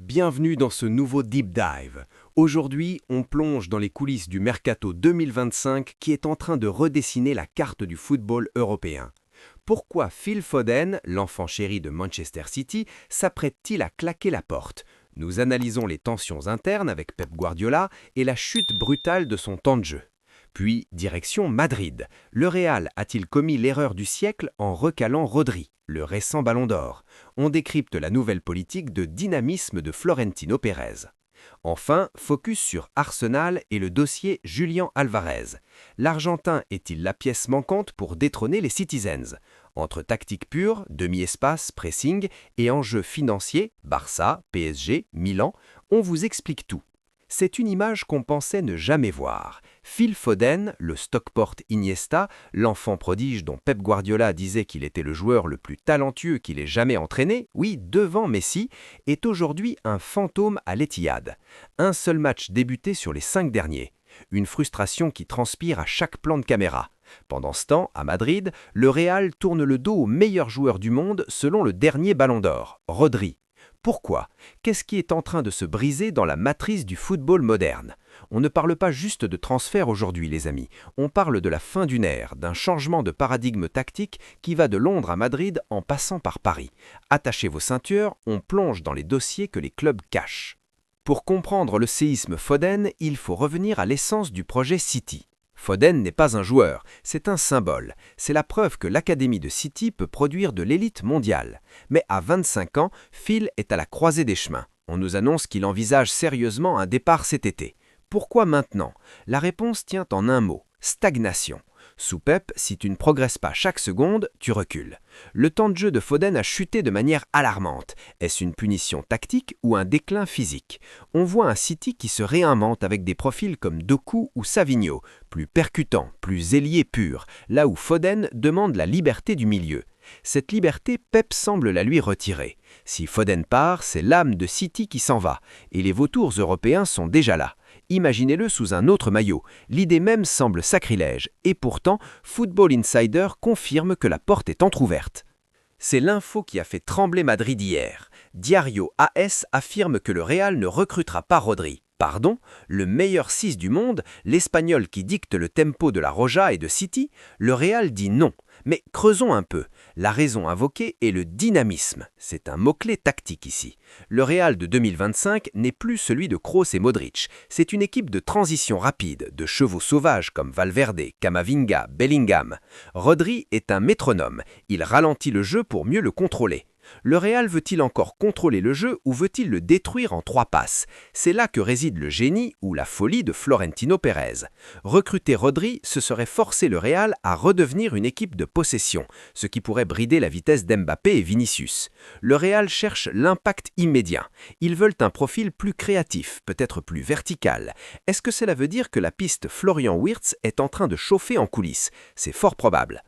Bienvenue dans ce nouveau Deep Dive. Aujourd'hui, on plonge dans les coulisses du Mercato 2025 qui est en train de redessiner la carte du football européen. Pourquoi Phil Foden, l'enfant chéri de Manchester City, s'apprête-t-il à claquer la porte? Nous analysons les tensions internes avec Pep Guardiola et la chute brutale de son temps de jeu. Puis, direction Madrid. Le Real a-t-il commis l'erreur du siècle en recalant Rodri, le récent Ballon d'Or? On décrypte la nouvelle politique de dynamisme de Florentino Pérez. Enfin, focus sur Arsenal et le dossier Julián Álvarez. L'Argentin est-il la pièce manquante pour détrôner les Citizens? Entre tactique pure, demi-espace, pressing et enjeux financiers, Barça, PSG, Milan, on vous explique tout. C'est une image qu'on pensait ne jamais voir. Phil Foden, le Stockport Iniesta, l'enfant prodige dont Pep Guardiola disait qu'il était le joueur le plus talentueux qu'il ait jamais entraîné, oui, devant Messi, est aujourd'hui un fantôme à l'Etihad. Un seul match débuté sur les 5 derniers. Une frustration qui transpire à chaque plan de caméra. Pendant ce temps, à Madrid, le Real tourne le dos au meilleur joueur du monde selon le dernier Ballon d'Or, Rodri. Pourquoi? Qu'est-ce qui est en train de se briser dans la matrice du football moderne? On ne parle pas juste de transfert aujourd'hui, les amis. On parle de la fin d'une ère, d'un changement de paradigme tactique qui va de Londres à Madrid en passant par Paris. Attachez vos ceintures, on plonge dans les dossiers que les clubs cachent. Pour comprendre le séisme Foden, il faut revenir à l'essence du projet City. Foden n'est pas un joueur, c'est un symbole. C'est la preuve que l'académie de City peut produire de l'élite mondiale. Mais à 25 ans, Phil est à la croisée des chemins. On nous annonce qu'il envisage sérieusement un départ cet été. Pourquoi maintenant? La réponse tient en un mot, stagnation. Sous Pep, si tu ne progresses pas chaque seconde, tu recules. Le temps de jeu de Foden a chuté de manière alarmante. Est-ce une punition tactique ou un déclin physique? On voit un City qui se réinvente avec des profils comme Doku ou Savigno, plus percutants, plus ailiers purs, là où Foden demande la liberté du milieu. Cette liberté, Pep semble la lui retirer. Si Foden part, c'est l'âme de City qui s'en va, et les vautours européens sont déjà là. Imaginez-le sous un autre maillot. L'idée même semble sacrilège, et pourtant, Football Insider confirme que la porte est entrouverte. C'est l'info qui a fait trembler Madrid hier. Diario AS affirme que le Real ne recrutera pas Rodri. Pardon, le meilleur 6 du monde, l'Espagnol qui dicte le tempo de la Roja et de City, le Real dit non. Mais creusons un peu. La raison invoquée est le dynamisme. C'est un mot-clé tactique ici. Le Real de 2025 n'est plus celui de Kroos et Modric. C'est une équipe de transition rapide, de chevaux sauvages comme Valverde, Camavinga, Bellingham. Rodri est un métronome. Il ralentit le jeu pour mieux le contrôler. Le Real veut-il encore contrôler le jeu ou veut-il le détruire en 3 passes? C'est là que réside le génie ou la folie de Florentino Pérez. Recruter Rodri, ce serait forcer le Real à redevenir une équipe de possession, ce qui pourrait brider la vitesse d'Mbappé et Vinicius. Le Real cherche l'impact immédiat. Ils veulent un profil plus créatif, peut-être plus vertical. Est-ce que cela veut dire que la piste Florian Wirtz est en train de chauffer en coulisses? C'est fort probable.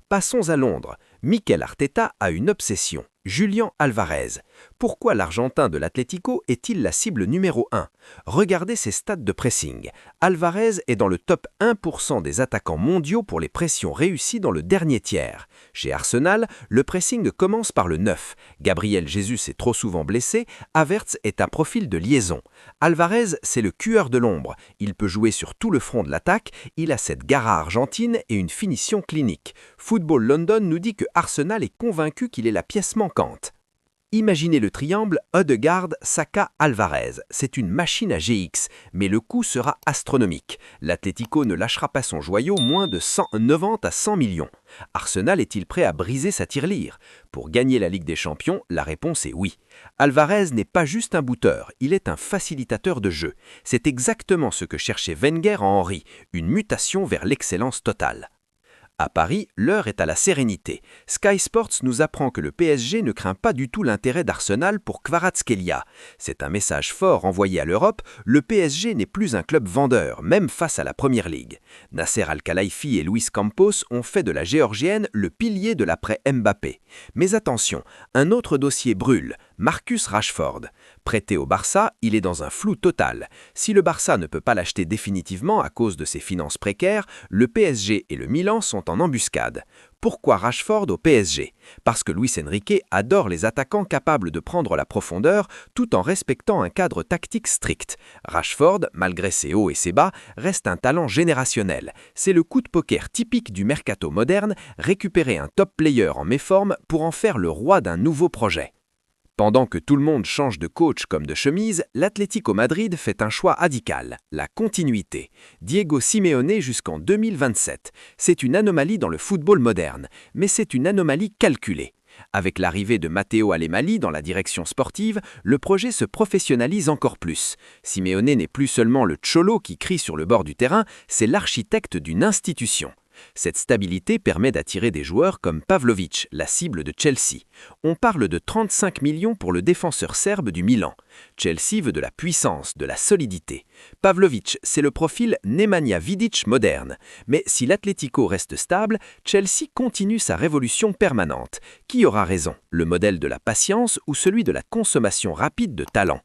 Passons à Londres. Mikel Arteta a une obsession. Julián Álvarez. Pourquoi l'Argentin de l'Atlético est-il la cible numéro 1? Regardez ses stats de pressing. Álvarez est dans le top 1% des attaquants mondiaux pour les pressions réussies dans le dernier tiers. Chez Arsenal, le pressing commence par le 9. Gabriel Jesus est trop souvent blessé, Havertz est un profil de liaison. Álvarez, c'est le cueur de l'ombre. Il peut jouer sur tout le front de l'attaque, il a cette garra argentine et une finition clinique. Football London nous dit que Arsenal est convaincu qu'il est la pièce manquante. Imaginez le triangle Odegaard, Saka, Álvarez. C'est une machine à GX, mais le coût sera astronomique. L'Atlético ne lâchera pas son joyau moins de 90 à 100 millions. Arsenal est-il prêt à briser sa tirelire? Pour gagner la Ligue des Champions, la réponse est oui. Álvarez n'est pas juste un booteur, il est un facilitateur de jeu. C'est exactement ce que cherchait Wenger en Henry, une mutation vers l'excellence totale. À Paris, l'heure est à la sérénité. Sky Sports nous apprend que le PSG ne craint pas du tout l'intérêt d'Arsenal pour Kvaratskhelia. C'est un message fort envoyé à l'Europe, le PSG n'est plus un club vendeur, même face à la Première Ligue. Nasser Al-Khelaifi et Luis Campos ont fait de la Géorgienne le pilier de l'après Mbappé. Mais attention, un autre dossier brûle, Marcus Rashford. Prêté au Barça, il est dans un flou total. Si le Barça ne peut pas l'acheter définitivement à cause de ses finances précaires, le PSG et le Milan sont en embuscade. Pourquoi Rashford au PSG? Parce que Luis Enrique adore les attaquants capables de prendre la profondeur tout en respectant un cadre tactique strict. Rashford, malgré ses hauts et ses bas, reste un talent générationnel. C'est le coup de poker typique du mercato moderne, récupérer un top player en méforme pour en faire le roi d'un nouveau projet. Pendant que tout le monde change de coach comme de chemise, l'Atlético Madrid fait un choix radical, la continuité. Diego Simeone jusqu'en 2027. C'est une anomalie dans le football moderne, mais c'est une anomalie calculée. Avec l'arrivée de Matteo Allemani dans la direction sportive, le projet se professionnalise encore plus. Simeone n'est plus seulement le cholo qui crie sur le bord du terrain, c'est l'architecte d'une institution. Cette stabilité permet d'attirer des joueurs comme Pavlović, la cible de Chelsea. On parle de 35 millions pour le défenseur serbe du Milan. Chelsea veut de la puissance, de la solidité. Pavlović, c'est le profil Nemanja Vidic moderne. Mais si l'Atlético reste stable, Chelsea continue sa révolution permanente. Qui aura raison, le modèle de la patience ou celui de la consommation rapide de talent?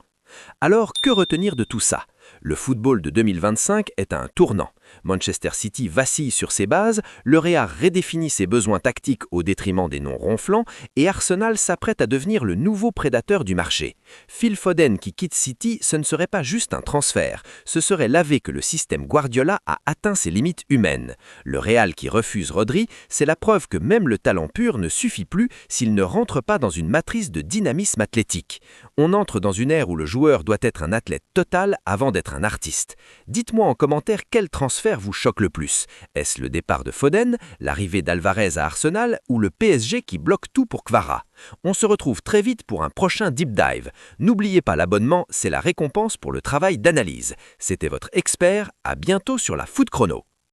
Alors, que retenir de tout ça? Le football de 2025 est à un tournant. Manchester City vacille sur ses bases, le Real redéfinit ses besoins tactiques au détriment des noms ronflants et Arsenal s'apprête à devenir le nouveau prédateur du marché. Phil Foden qui quitte City, ce ne serait pas juste un transfert, ce serait l'aveu que le système Guardiola a atteint ses limites humaines. Le Real qui refuse Rodri, c'est la preuve que même le talent pur ne suffit plus s'il ne rentre pas dans une matrice de dynamisme athlétique. On entre dans une ère où le joueur doit être un athlète total avant d'être un artiste. Dites-moi en commentaire quel transfert vous choque le plus. Est-ce le départ de Foden, l'arrivée d'Alvarez à Arsenal ou le PSG qui bloque tout pour Kvara? On se retrouve très vite pour un prochain Deep Dive. N'oubliez pas l'abonnement, c'est la récompense pour le travail d'analyse. C'était votre expert, à bientôt sur la Foot Chrono.